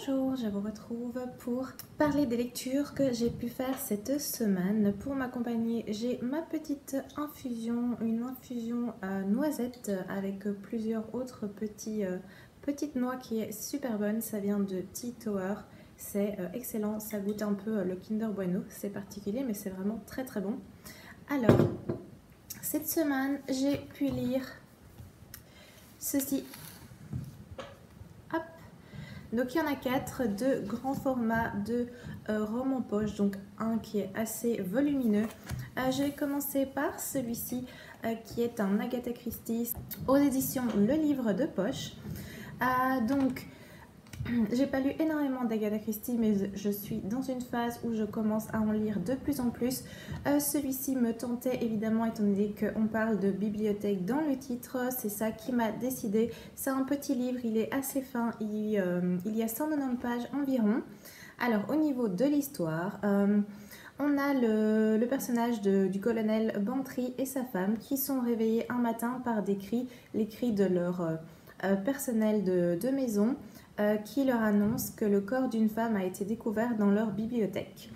Bonjour, je vous retrouve pour parler des lectures que j'ai pu faire cette semaine. Pour m'accompagner, j'ai ma petite infusion, une infusion à noisette avec plusieurs autres petites noix qui est super bonne. Ça vient de Tea Tower, c'est excellent, ça goûte un peu le Kinder Bueno, c'est particulier mais c'est vraiment très très bon. Alors, cette semaine, j'ai pu lire ceci. Hop. Donc il y en a 4 de grand format, de romans poche, donc un qui est assez volumineux. Je vais commencer par celui-ci qui est un Agatha Christie aux éditions Le Livre de Poche. Donc j'ai pas lu énormément d'Agatha Christie, mais je suis dans une phase où je commence à en lire de plus en plus. Celui-ci me tentait évidemment, étant donné qu'on parle de bibliothèque dans le titre, c'est ça qui m'a décidé. C'est un petit livre, il est assez fin, il y a 190 pages environ. Alors au niveau de l'histoire, on a le personnage du colonel Bantry et sa femme qui sont réveillés un matin par des cris, les cris de leur personnel de maison, qui leur annonce que le corps d'une femme a été découvert dans leur bibliothèque.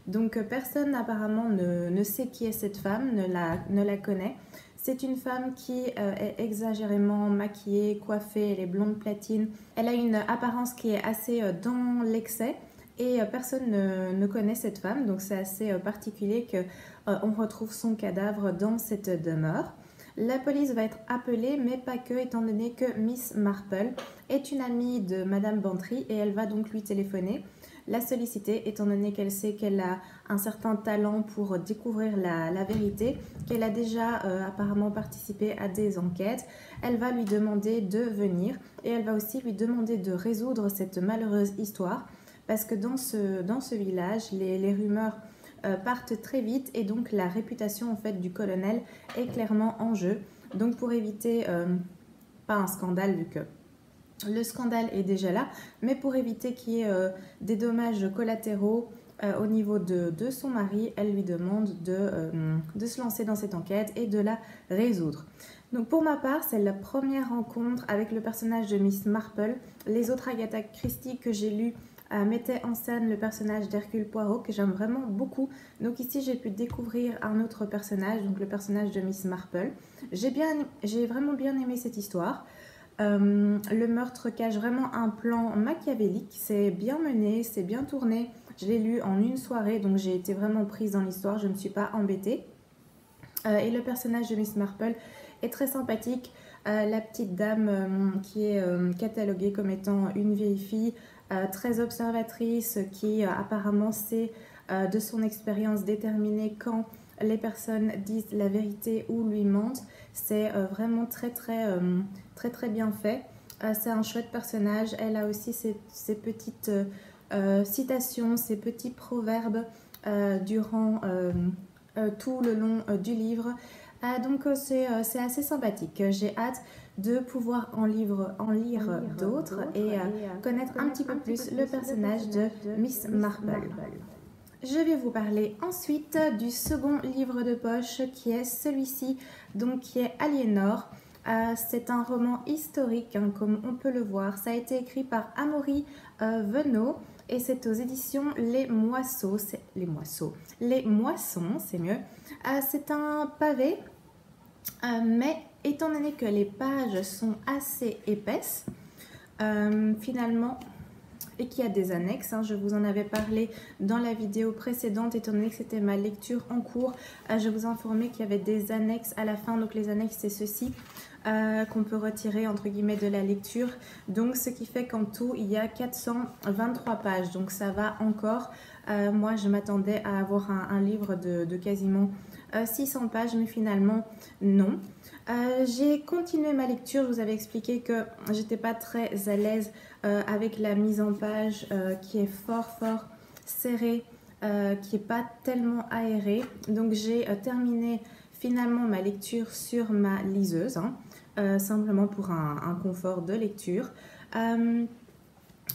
Donc personne apparemment ne sait qui est cette femme, ne la connaît. C'est une femme qui est exagérément maquillée, coiffée, elle est blonde platine. Elle a une apparence qui est assez dans l'excès et personne ne connaît cette femme. Donc c'est assez particulier qu'on retrouve son cadavre dans cette demeure. La police va être appelée, mais pas que, étant donné que Miss Marple est une amie de Madame Bantry et elle va donc lui téléphoner, la solliciter, étant donné qu'elle sait qu'elle a un certain talent pour découvrir la vérité, qu'elle a déjà apparemment participé à des enquêtes. Elle va lui demander de venir et elle va aussi lui demander de résoudre cette malheureuse histoire, parce que dans ce village, les rumeurs partent très vite et donc la réputation en fait du colonel est clairement en jeu. Donc pour éviter, pas un scandale vu que le scandale est déjà là, mais pour éviter qu'il y ait des dommages collatéraux au niveau de son mari, elle lui demande de se lancer dans cette enquête et de la résoudre. Donc pour ma part, c'est la première rencontre avec le personnage de Miss Marple. Les autres Agatha Christie que j'ai lues mettait en scène le personnage d'Hercule Poirot que j'aime vraiment beaucoup. Donc ici j'ai pu découvrir un autre personnage, donc le personnage de Miss Marple. J'ai vraiment bien aimé cette histoire. Le meurtre cache vraiment un plan machiavélique, c'est bien mené, c'est bien tourné. Je l'ai lu en une soirée, donc j'ai été vraiment prise dans l'histoire, je ne me suis pas embêtée. Et le personnage de Miss Marple est très sympathique. La petite dame qui est cataloguée comme étant une vieille fille, très observatrice, qui apparemment sait de son expérience déterminer quand les personnes disent la vérité ou lui mentent. C'est vraiment très bien fait. C'est un chouette personnage. Elle a aussi ses petites citations, ses petits proverbes durant tout le long du livre. Donc c'est assez sympathique. J'ai hâte de pouvoir en lire d'autres et connaître un petit peu plus le personnage de Miss Marple. Je vais vous parler ensuite du second livre de poche qui est celui-ci, donc qui est Aliénor. C'est un roman historique, hein, comme on peut le voir. Ça a été écrit par Amaury Venot et c'est aux éditions Les Moissons, c'est mieux. C'est un pavé, mais étant donné que les pages sont assez épaisses, finalement, et qu'il y a des annexes, hein, je vous en avais parlé dans la vidéo précédente, étant donné que c'était ma lecture en cours, je vous informais qu'il y avait des annexes à la fin. Donc les annexes, c'est ceci qu'on peut retirer entre guillemets de la lecture, donc ce qui fait qu'en tout il y a 423 pages, donc ça va encore. Moi je m'attendais à avoir un livre de quasiment 600 pages, mais finalement non. J'ai continué ma lecture. Je vous avais expliqué que j'étais pas très à l'aise avec la mise en page qui est fort serrée, qui est pas tellement aérée. Donc j'ai terminé finalement ma lecture sur ma liseuse, hein, simplement pour un confort de lecture.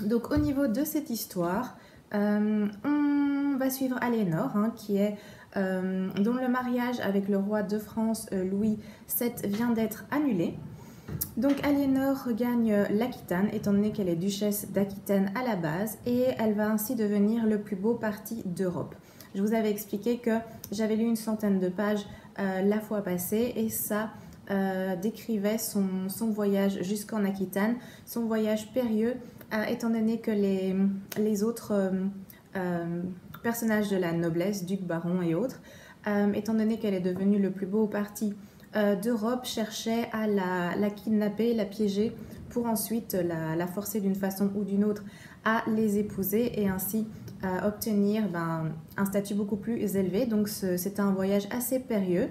Donc au niveau de cette histoire, on va suivre Aliénor, hein, qui est dont le mariage avec le roi de France Louis VII vient d'être annulé. Donc Aliénor regagne l'Aquitaine, étant donné qu'elle est duchesse d'Aquitaine à la base, et elle va ainsi devenir le plus beau parti d'Europe. Je vous avais expliqué que j'avais lu une centaine de pages la fois passée, et ça décrivait son voyage jusqu'en Aquitaine, son voyage périlleux, étant donné que les autres personnages de la noblesse, ducs, barons et autres, étant donné qu'elle est devenue le plus beau parti d'Europe, cherchait à la kidnapper, la piéger pour ensuite la forcer d'une façon ou d'une autre à les épouser et ainsi obtenir un statut beaucoup plus élevé. Donc c'était un voyage assez périlleux.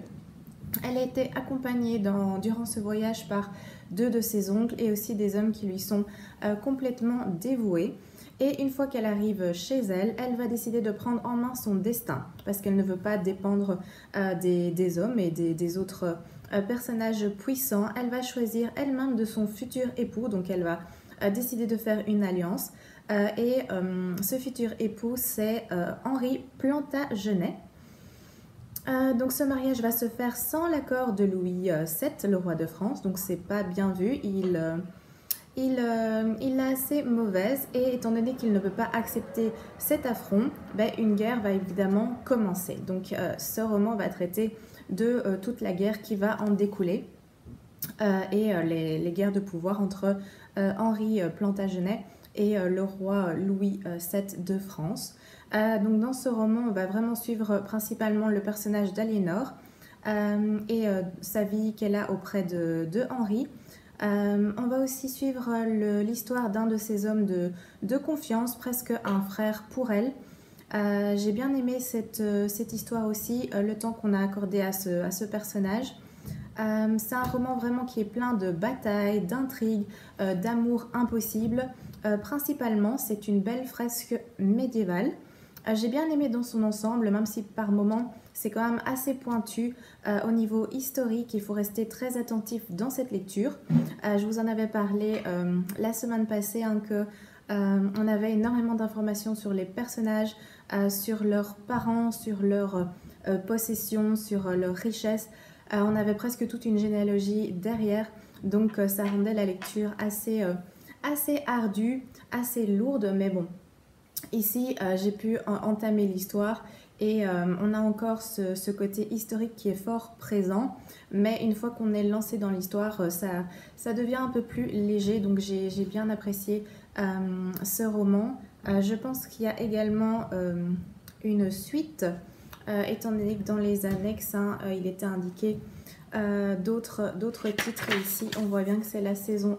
Elle a été accompagnée durant ce voyage par 2 de ses oncles et aussi des hommes qui lui sont complètement dévoués. Et une fois qu'elle arrive chez elle, elle va décider de prendre en main son destin parce qu'elle ne veut pas dépendre des hommes et des autres personnages puissants. Elle va choisir elle-même de son futur époux, donc elle va décider de faire une alliance. Ce futur époux, c'est Henri Plantagenet. Donc ce mariage va se faire sans l'accord de Louis VII, le roi de France, donc c'est pas bien vu. Il est assez mauvaise et étant donné qu'il ne peut pas accepter cet affront, une guerre va évidemment commencer. Donc ce roman va traiter de toute la guerre qui va en découler les guerres de pouvoir entre Henri Plantagenet et le roi Louis VII de France. Donc dans ce roman, on va vraiment suivre principalement le personnage d'Aliénor sa vie qu'elle a auprès de Henri. On va aussi suivre l'histoire d'un de ces hommes de confiance, presque un frère pour elle. J'ai bien aimé cette histoire aussi, le temps qu'on a accordé à ce personnage. C'est un roman vraiment qui est plein de batailles, d'intrigues, d'amour impossible. Principalement, c'est une belle fresque médiévale. J'ai bien aimé dans son ensemble, même si par moments c'est quand même assez pointu au niveau historique. Il faut rester très attentif dans cette lecture. Je vous en avais parlé la semaine passée on avait énormément d'informations sur les personnages, sur leurs parents, sur leurs possessions, sur leurs richesses. On avait presque toute une généalogie derrière, donc ça rendait la lecture assez ardue, assez lourde, mais bon. Ici, j'ai pu entamer l'histoire et on a encore ce côté historique qui est fort présent, mais une fois qu'on est lancé dans l'histoire, ça devient un peu plus léger, donc j'ai bien apprécié ce roman. Je pense qu'il y a également une suite, étant donné que dans les annexes, il était indiqué d'autres titres. Et ici, on voit bien que c'est la saison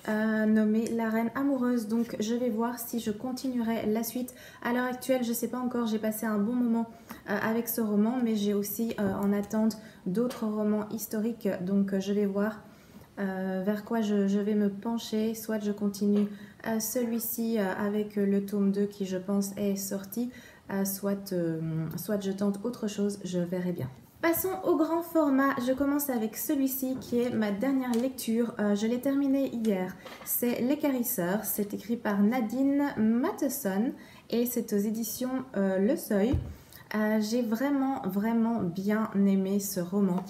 1 nommée La Reine Amoureuse. Donc, je vais voir si je continuerai la suite. À l'heure actuelle, je ne sais pas encore. J'ai passé un bon moment avec ce roman, mais j'ai aussi en attente d'autres romans historiques. Donc, je vais voir vers quoi je vais me pencher. Soit je continue celui-ci avec le tome 2 qui, je pense, est sorti. Soit je tente autre chose. Je verrai bien. Passons au grand format, je commence avec celui-ci qui est ma dernière lecture, je l'ai terminé hier. C'est L'Équarrisseur, c'est écrit par Nadine Matheson et c'est aux éditions Le Seuil. J'ai vraiment bien aimé ce roman.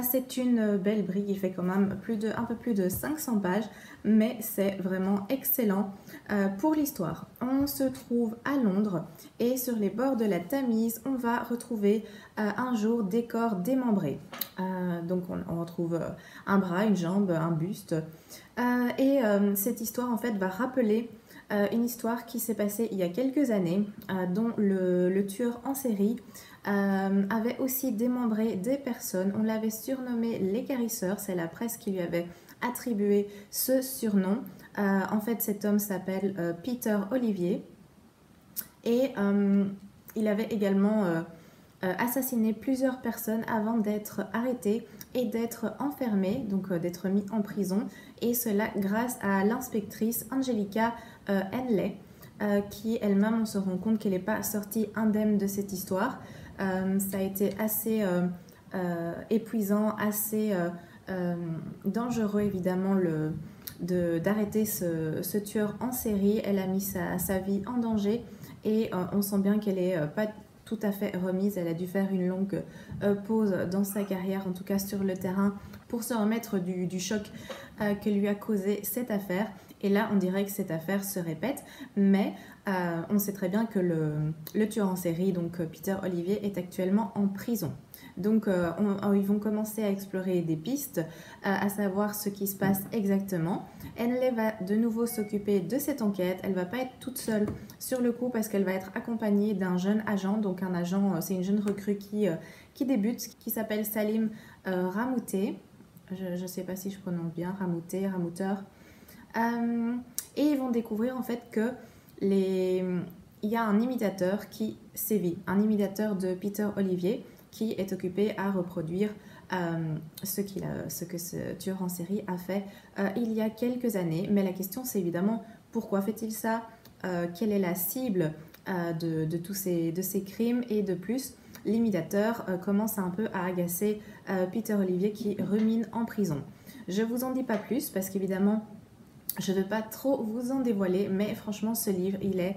C'est une belle brique, il fait quand même un peu plus de 500 pages, mais c'est vraiment excellent pour l'histoire. On se trouve à Londres et sur les bords de la Tamise, on va retrouver un jour des corps démembrés. Donc on retrouve un bras, une jambe, un buste. Cette histoire en fait va rappeler une histoire qui s'est passée il y a quelques années, dont le tueur en série avait aussi démembré des personnes. On l'avait surnommé l'Équarrisseur, c'est la presse qui lui avait attribué ce surnom. En fait, cet homme s'appelle Peter Olivier et il avait également assassiné plusieurs personnes avant d'être arrêté et d'être enfermé, donc d'être mis en prison, et cela grâce à l'inspectrice Angelica Henley, qui elle-même, on se rend compte qu'elle n'est pas sortie indemne de cette histoire. Ça a été assez épuisant, assez dangereux évidemment d'arrêter ce tueur en série. Elle a mis sa vie en danger et on sent bien qu'elle n'est pas tout à fait remise. Elle a dû faire une longue pause dans sa carrière, en tout cas sur le terrain, pour se remettre du choc que lui a causé cette affaire. Et là, on dirait que cette affaire se répète, mais on sait très bien que le tueur en série, donc Peter Olivier, est actuellement en prison. Donc, ils vont commencer à explorer des pistes, à savoir ce qui se passe exactement. Henley va de nouveau s'occuper de cette enquête. Elle ne va pas être toute seule sur le coup parce qu'elle va être accompagnée d'un jeune agent. Donc, un agent, c'est une jeune recrue qui débute, qui s'appelle Salim Ramouté. Je ne sais pas si je prononce bien, Ramouteur. Et ils vont découvrir en fait que il y a un imitateur qui sévit, un imitateur de Peter Olivier qui est occupé à reproduire ce que ce tueur en série a fait il y a quelques années. Mais la question c'est évidemment pourquoi fait-il ça, quelle est la cible de tous ces crimes, et de plus l'imitateur commence un peu à agacer Peter Olivier qui rumine en prison. Je vous en dis pas plus parce qu'évidemment je ne vais pas trop vous en dévoiler, mais franchement, ce livre, il est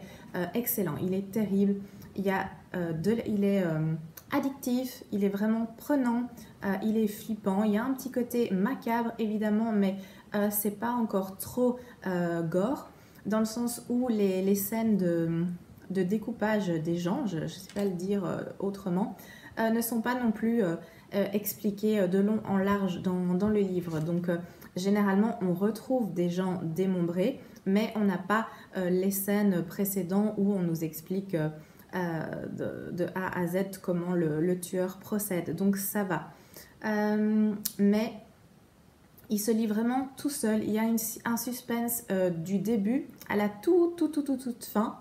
excellent, il est terrible, il est addictif, il est vraiment prenant, il est flippant, il y a un petit côté macabre, évidemment, mais c'est pas encore trop gore, dans le sens où les scènes de découpage des gens, je ne sais pas le dire autrement, ne sont pas non plus expliquées de long en large dans le livre. Donc, généralement, on retrouve des gens démembrés, mais on n'a pas les scènes précédentes où on nous explique de A à Z comment le tueur procède. Donc ça va. Mais il se lit vraiment tout seul. Il y a un suspense du début à la toute fin,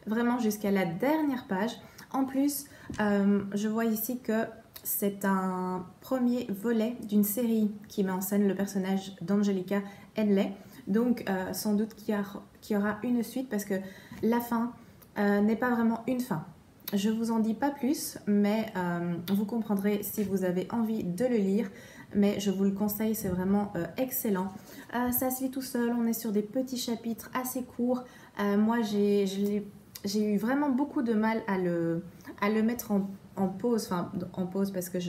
vraiment jusqu'à la dernière page. En plus, je vois ici que c'est un premier volet d'une série qui met en scène le personnage d'Angelica Henley. Donc, sans doute qu'il y aura une suite parce que la fin n'est pas vraiment une fin. Je ne vous en dis pas plus, mais vous comprendrez si vous avez envie de le lire. Mais je vous le conseille, c'est vraiment excellent. Ça se lit tout seul, on est sur des petits chapitres assez courts. Moi, j'ai eu vraiment beaucoup de mal à le mettre en pause, parce que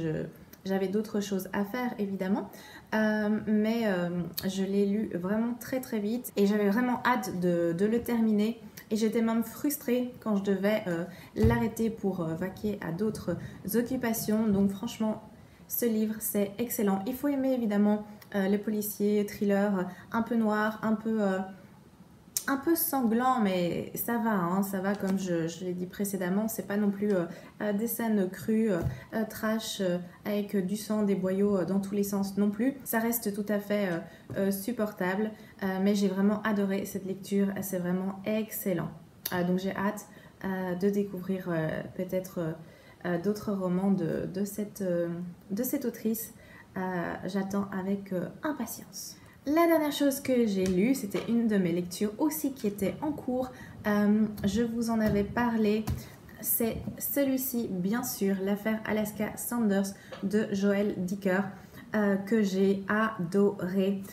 j'avais d'autres choses à faire évidemment, mais je l'ai lu vraiment très très vite et j'avais vraiment hâte de le terminer, et j'étais même frustrée quand je devais l'arrêter pour vaquer à d'autres occupations. Donc franchement, ce livre c'est excellent. Il faut aimer évidemment les policiers, thrillers un peu noirs, un peu sanglant, mais ça va, hein, ça va, comme je l'ai dit précédemment, c'est pas non plus des scènes crues, trash, avec du sang, des boyaux dans tous les sens non plus. Ça reste tout à fait supportable, mais j'ai vraiment adoré cette lecture, c'est vraiment excellent. Donc j'ai hâte de découvrir peut-être d'autres romans de cette autrice. J'attends avec impatience. La dernière chose que j'ai lue, c'était une de mes lectures aussi qui était en cours. Je vous en avais parlé. C'est celui-ci, bien sûr, l'affaire Alaska Sanders de Joël Dicker, que j'ai adoré.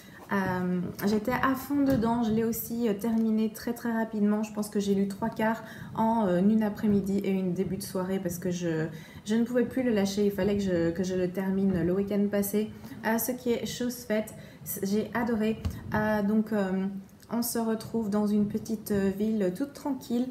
J'étais à fond dedans, je l'ai aussi terminé très très rapidement. Je pense que j'ai lu 3/4 en une après-midi et une début de soirée parce que je ne pouvais plus le lâcher. Il fallait que je le termine le week-end passé, ce qui est chose faite. J'ai adoré. Donc on se retrouve dans une petite ville toute tranquille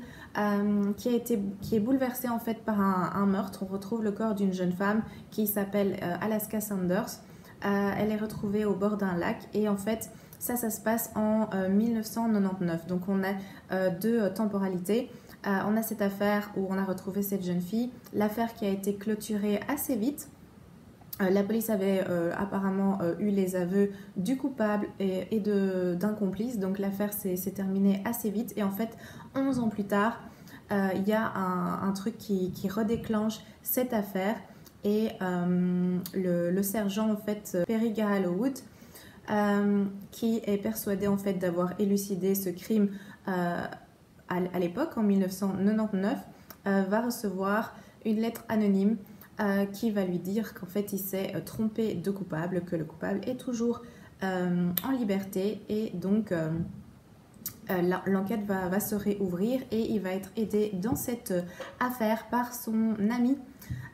qui est bouleversée en fait par un meurtre. On retrouve le corps d'une jeune femme qui s'appelle Alaska Sanders. Elle est retrouvée au bord d'un lac et en fait ça se passe en 1999. Donc on a deux temporalités. On a cette affaire où on a retrouvé cette jeune fille, l'affaire qui a été clôturée assez vite. La police avait apparemment eu les aveux du coupable et d'un complice, donc l'affaire s'est terminée assez vite. Et en fait, 11 ans plus tard, il y a un truc qui redéclenche cette affaire. Et le sergent, en fait, Perry Garralowood, qui est persuadé en fait d'avoir élucidé ce crime à l'époque, en 1999, va recevoir une lettre anonyme qui va lui dire qu'en fait il s'est trompé de coupable, que le coupable est toujours en liberté, et donc l'enquête va se réouvrir et il va être aidé dans cette affaire par son ami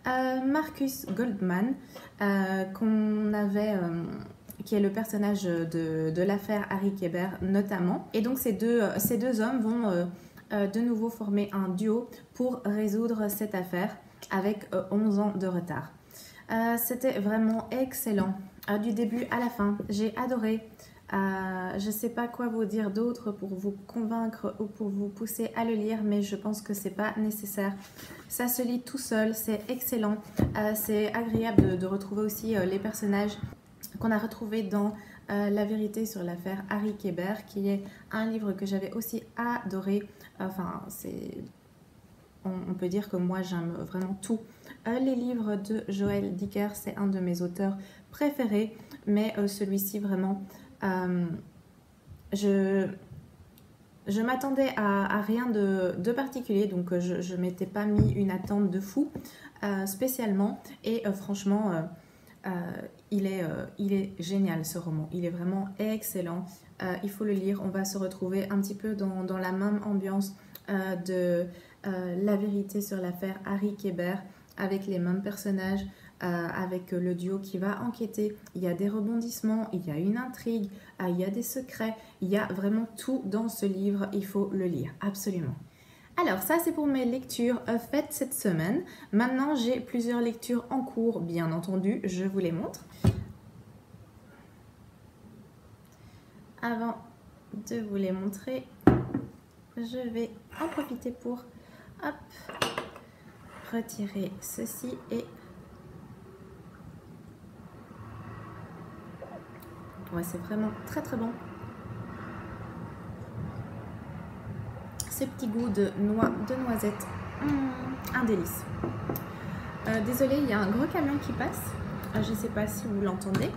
Marcus Goldman, qu'on avait qui est le personnage de l'affaire Harry Kéber notamment. Et donc ces deux hommes vont de nouveau former un duo pour résoudre cette affaire avec 11 ans de retard. C'était vraiment excellent, du début à la fin. J'ai adoré. Je ne sais pas quoi vous dire d'autre pour vous convaincre ou pour vous pousser à le lire, mais je pense que c'est pas nécessaire. Ça se lit tout seul, c'est excellent. C'est agréable de retrouver aussi les personnages qu'on a retrouvés dans La vérité sur l'affaire Harry Kéber, qui est un livre que j'avais aussi adoré. Enfin, on peut dire que moi j'aime vraiment tout. Les livres de Joël Dicker, c'est un de mes auteurs préférés, mais celui-ci vraiment, je m'attendais à rien de particulier, donc je ne m'étais pas mis une attente de fou spécialement, et franchement, il est génial ce roman, il est vraiment excellent. Il faut le lire, on va se retrouver un petit peu dans la même ambiance de La vérité sur l'affaire Harry Kéber, avec les mêmes personnages, avec le duo qui va enquêter. Il y a des rebondissements, il y a une intrigue, il y a des secrets, il y a vraiment tout dans ce livre, il faut le lire, absolument. Alors ça c'est pour mes lectures faites cette semaine. Maintenant j'ai plusieurs lectures en cours, bien entendu, je vous les montre. Avant de vous les montrer, je vais en profiter pour retirer ceci et ouais, c'est vraiment très très bon. Ce petit goût de noisette, un délice. Désolée, il y a un gros camion qui passe. Je ne sais pas si vous l'entendez.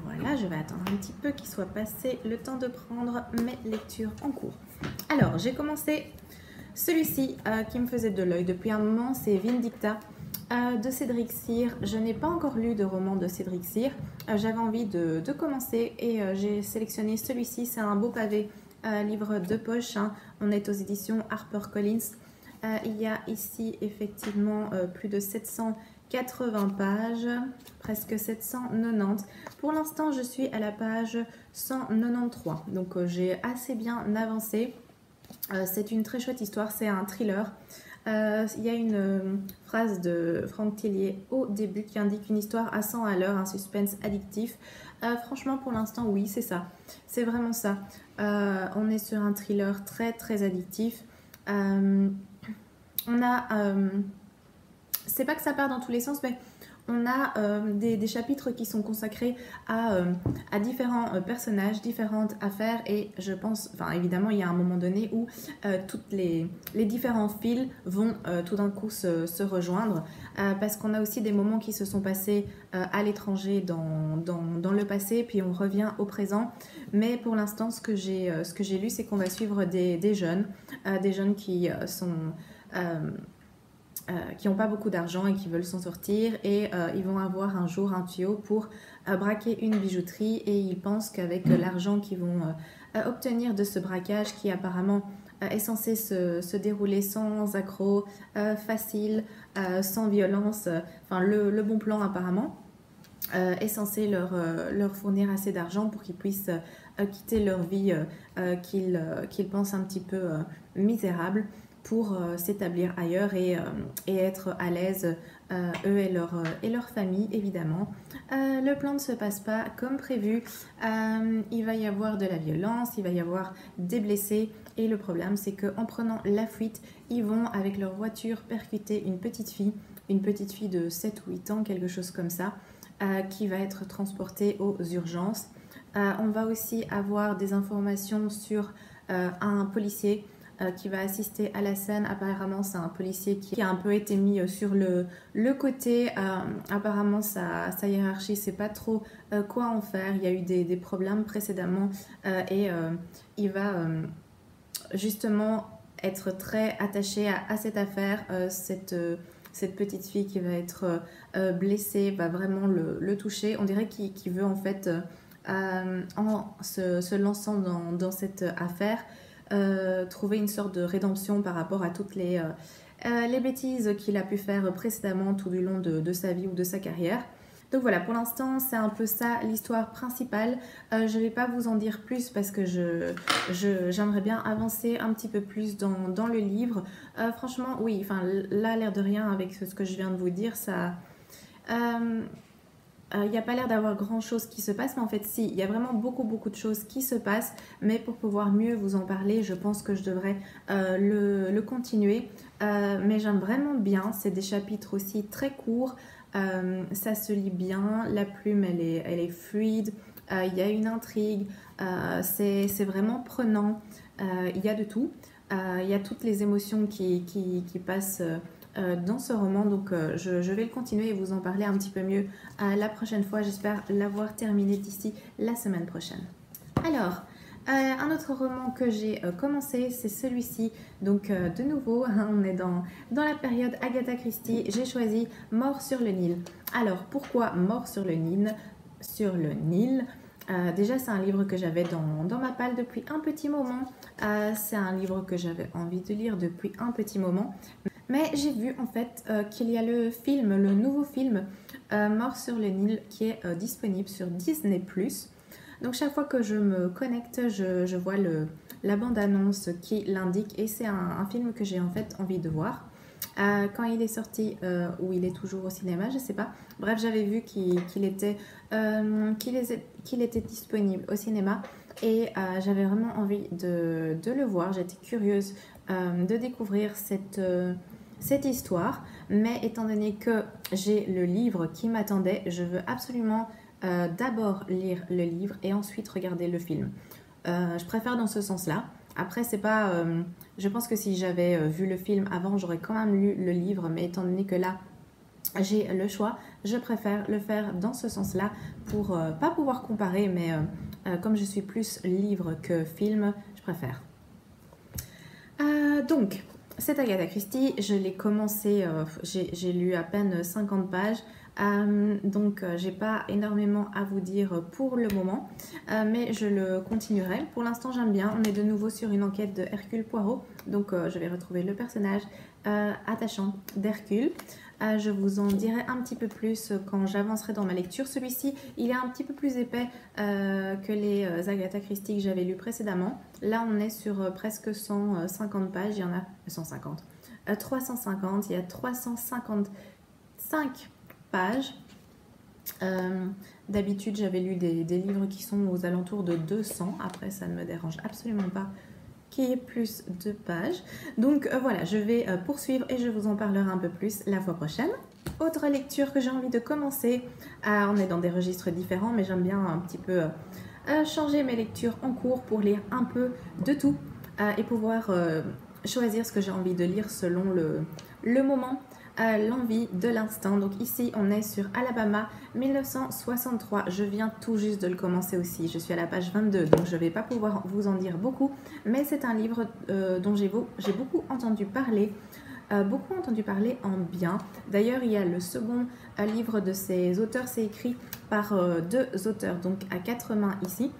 Voilà, je vais attendre un petit peu qu'il soit passé le temps de prendre mes lectures en cours. Alors, j'ai commencé celui-ci qui me faisait de l'œil depuis un moment, c'est Vindicta de Cédric Cyr. Je n'ai pas encore lu de roman de Cédric Cyr. J'avais envie de commencer et j'ai sélectionné celui-ci. C'est un beau pavé, livre de poche, hein. On est aux éditions HarperCollins. Il y a ici effectivement plus de 780 pages, presque 790. Pour l'instant, je suis à la page 193, donc j'ai assez bien avancé. C'est une très chouette histoire, c'est un thriller. Il y a une phrase de Franck Tillier au début qui indique une histoire à 100 à l'heure, un suspense addictif. Franchement, pour l'instant, oui, c'est ça. C'est vraiment ça. On est sur un thriller très, très addictif. On a... c'est pas que ça part dans tous les sens, mais on a des chapitres qui sont consacrés à différents personnages, différentes affaires, et je pense, enfin évidemment il y a un moment donné où toutes les différents fils vont tout d'un coup se rejoindre, parce qu'on a aussi des moments qui se sont passés à l'étranger dans le passé, puis on revient au présent. Mais pour l'instant, ce que j'ai lu, c'est qu'on va suivre des jeunes qui sont... qui n'ont pas beaucoup d'argent et qui veulent s'en sortir, et ils vont avoir un jour un tuyau pour braquer une bijouterie, et ils pensent qu'avec l'argent qu'ils vont obtenir de ce braquage, qui apparemment est censé se dérouler sans accroc, facile, sans violence, enfin le bon plan apparemment, est censé leur fournir assez d'argent pour qu'ils puissent quitter leur vie qu'ils pensent un petit peu misérable, pour s'établir ailleurs et être à l'aise, eux et leur famille évidemment. Le plan ne se passe pas comme prévu, il va y avoir de la violence, il va y avoir des blessés, et le problème c'est qu'en prenant la fuite, ils vont avec leur voiture percuter une petite fille de 7 ou 8 ans, quelque chose comme ça, qui va être transportée aux urgences. On va aussi avoir des informations sur un policier qui va assister à la scène. Apparemment c'est un policier qui a un peu été mis sur le côté, apparemment sa hiérarchie sait pas trop quoi en faire, il y a eu des problèmes précédemment, et il va justement être très attaché à cette affaire. Cette petite fille qui va être blessée va vraiment le toucher. On dirait qu'il veut en fait, en se lançant dans cette affaire, trouver une sorte de rédemption par rapport à toutes les bêtises qu'il a pu faire précédemment tout du long de sa vie ou de sa carrière. Donc voilà, pour l'instant, c'est un peu ça l'histoire principale. Je ne vais pas vous en dire plus parce que j'aimerais bien avancer un petit peu plus dans le livre. Franchement, oui, enfin, là, l'air de rien, avec ce que je viens de vous dire, ça... il n'y a pas l'air d'avoir grand chose qui se passe, mais en fait si, il y a vraiment beaucoup de choses qui se passent, mais pour pouvoir mieux vous en parler, je pense que je devrais le continuer. Mais j'aime vraiment bien, c'est des chapitres aussi très courts, ça se lit bien, la plume elle est fluide, il y a une intrigue, c'est vraiment prenant, il y a de tout, il y a toutes les émotions qui passent dans ce roman, donc je vais le continuer et vous en parler un petit peu mieux la prochaine fois. J'espère l'avoir terminé d'ici la semaine prochaine. Alors, un autre roman que j'ai commencé, c'est celui-ci. Donc de nouveau, on est dans la période Agatha Christie. J'ai choisi Mort sur le Nil. Alors, pourquoi Mort sur le Nil? Déjà, c'est un livre que j'avais dans ma palle depuis un petit moment. C'est un livre que j'avais envie de lire depuis un petit moment. Mais j'ai vu en fait qu'il y a le nouveau film Mort sur le Nil qui est disponible sur Disney+. Donc chaque fois que je me connecte, je vois la bande-annonce qui l'indique et c'est un film que j'ai en fait envie de voir. Quand il est sorti ou il est toujours au cinéma, je sais pas. Bref, j'avais vu qu'il était disponible au cinéma et j'avais vraiment envie de le voir. J'étais curieuse de découvrir cette histoire, mais étant donné que j'ai le livre qui m'attendait, je veux absolument d'abord lire le livre et ensuite regarder le film. Je préfère dans ce sens-là. Après, c'est pas. Je pense que si j'avais vu le film avant, j'aurais quand même lu le livre, mais étant donné que là, j'ai le choix, je préfère le faire dans ce sens-là pour pas pouvoir comparer, mais comme je suis plus livre que film, je préfère. Donc, c'est Agatha Christie, je l'ai commencé, j'ai lu à peine 50 pages, donc j'ai pas énormément à vous dire pour le moment, mais je le continuerai. Pour l'instant j'aime bien, on est de nouveau sur une enquête de Hercule Poirot, donc je vais retrouver le personnage attachant d'Hercule. Je vous en dirai un petit peu plus quand j'avancerai dans ma lecture. Celui-ci, il est un petit peu plus épais que les Agatha Christie que j'avais lus précédemment. Là, on est sur presque 150 pages. Il y en a 150. 350. Il y a 355 pages. D'habitude, j'avais lu des livres qui sont aux alentours de 200. Après, ça ne me dérange absolument pas qu'il y ait plus de pages. Donc voilà, je vais poursuivre et je vous en parlerai un peu plus la fois prochaine. Autre lecture que j'ai envie de commencer, on est dans des registres différents, mais j'aime bien un petit peu changer mes lectures en cours pour lire un peu de tout et pouvoir choisir ce que j'ai envie de lire selon le moment, l'envie de l'instant. Donc ici on est sur Alabama 1963, je viens tout juste de le commencer aussi, je suis à la page 22, donc je ne vais pas pouvoir vous en dire beaucoup, mais c'est un livre dont j'ai beaucoup entendu parler en bien. D'ailleurs il y a le second livre de ces auteurs, c'est écrit par deux auteurs, donc à quatre mains ici,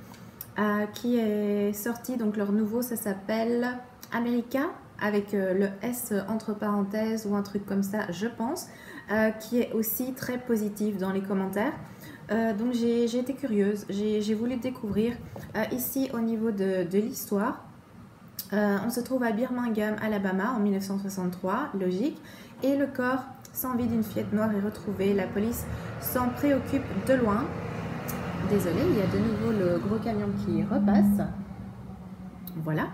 qui est sorti, donc leur nouveau, ça s'appelle America, avec le S entre parenthèses ou un truc comme ça, je pense, qui est aussi très positif dans les commentaires. Donc j'ai été curieuse, j'ai voulu découvrir. Ici, au niveau de l'histoire, on se trouve à Birmingham, Alabama, en 1963, logique, et le corps sans vie d'une fillette noire est retrouvé. La police s'en préoccupe de loin. Désolée, il y a de nouveau le gros camion qui repasse. Voilà.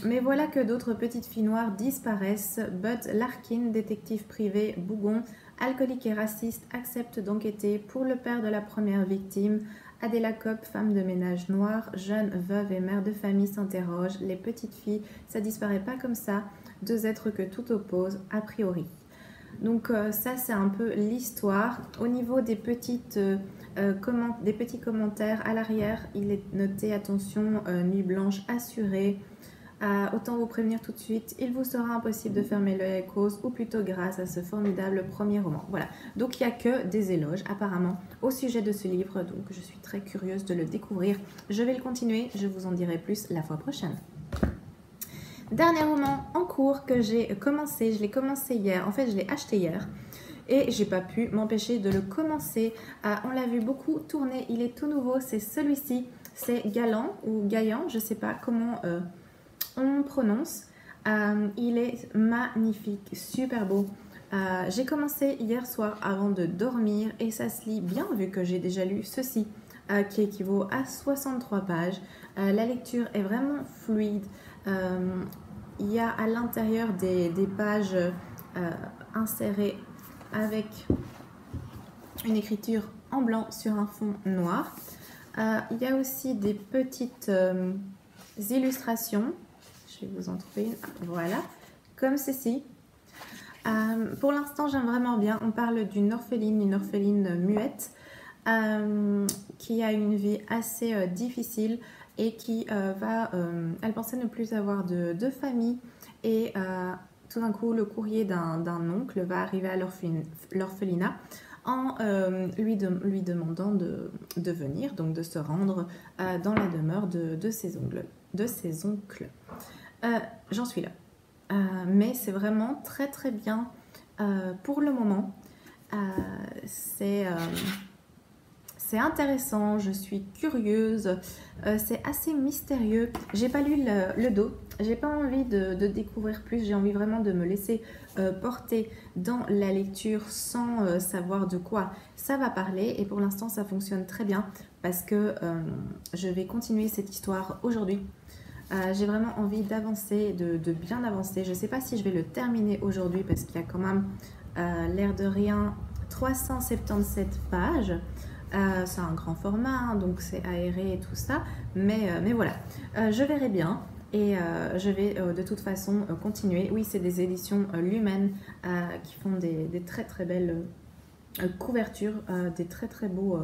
Mais voilà que d'autres petites filles noires disparaissent. Bud Larkin, détective privé bougon, alcoolique et raciste, accepte d'enquêter pour le père de la première victime. Adela Copp, femme de ménage noire, jeune veuve et mère de famille, s'interroge. Les petites filles, ça disparaît pas comme ça. Deux êtres que tout oppose, a priori. Donc ça, c'est un peu l'histoire. Au niveau des petits commentaires à l'arrière, il est noté, attention, nuit blanche assurée. Autant vous prévenir tout de suite, il vous sera impossible de fermer l'œil à cause, ou plutôt grâce à ce formidable premier roman. Voilà, donc il n'y a que des éloges apparemment au sujet de ce livre, donc je suis très curieuse de le découvrir. Je vais le continuer, je vous en dirai plus la fois prochaine. Dernier roman en cours que j'ai commencé, je l'ai commencé hier, en fait je l'ai acheté hier et j'ai pas pu m'empêcher de le commencer. On l'a vu beaucoup tourner, il est tout nouveau, c'est celui-ci, c'est Galant ou Gaillan, je sais pas comment on prononce. Il est magnifique, super beau. J'ai commencé hier soir avant de dormir et ça se lit bien vu que j'ai déjà lu ceci qui équivaut à 63 pages. La lecture est vraiment fluide. Il y a à l'intérieur des pages insérées avec une écriture en blanc sur un fond noir. Il y a aussi des petites illustrations. Je vais vous en trouver une. Voilà, comme ceci. Pour l'instant, j'aime vraiment bien. On parle d'une orpheline muette qui a une vie assez difficile et qui elle pensait ne plus avoir de famille et tout d'un coup, le courrier d'un oncle va arriver à l'orphelinat en lui demandant de venir, donc de se rendre dans la demeure de ses oncles. J'en suis là. Mais c'est vraiment très très bien pour le moment. C'est intéressant, je suis curieuse, c'est assez mystérieux. J'ai pas lu le dos, j'ai pas envie de découvrir plus, j'ai envie vraiment de me laisser porter dans la lecture sans savoir de quoi ça va parler. Et pour l'instant, ça fonctionne très bien parce que je vais continuer cette histoire aujourd'hui. J'ai vraiment envie d'avancer, de bien avancer. Je ne sais pas si je vais le terminer aujourd'hui parce qu'il y a quand même l'air de rien 377 pages. C'est un grand format, hein, donc c'est aéré et tout ça. Mais voilà, je verrai bien et je vais de toute façon continuer. Oui, c'est des éditions Lumen qui font des très très belles couvertures, des très très beaux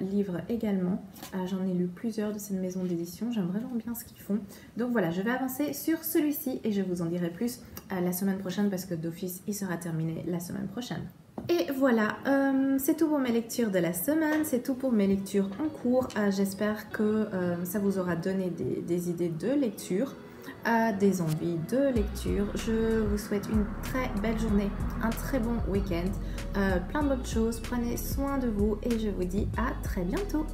livres également. J'en ai lu plusieurs de cette maison d'édition, j'aime vraiment bien ce qu'ils font. Donc voilà, je vais avancer sur celui-ci et je vous en dirai plus la semaine prochaine parce que d'office il sera terminé la semaine prochaine. Et voilà, c'est tout pour mes lectures de la semaine, c'est tout pour mes lectures en cours. J'espère que ça vous aura donné des idées de lecture, des envies de lecture. Je vous souhaite une très belle journée, un très bon week-end, plein de bonnes choses. Prenez soin de vous et je vous dis à très bientôt.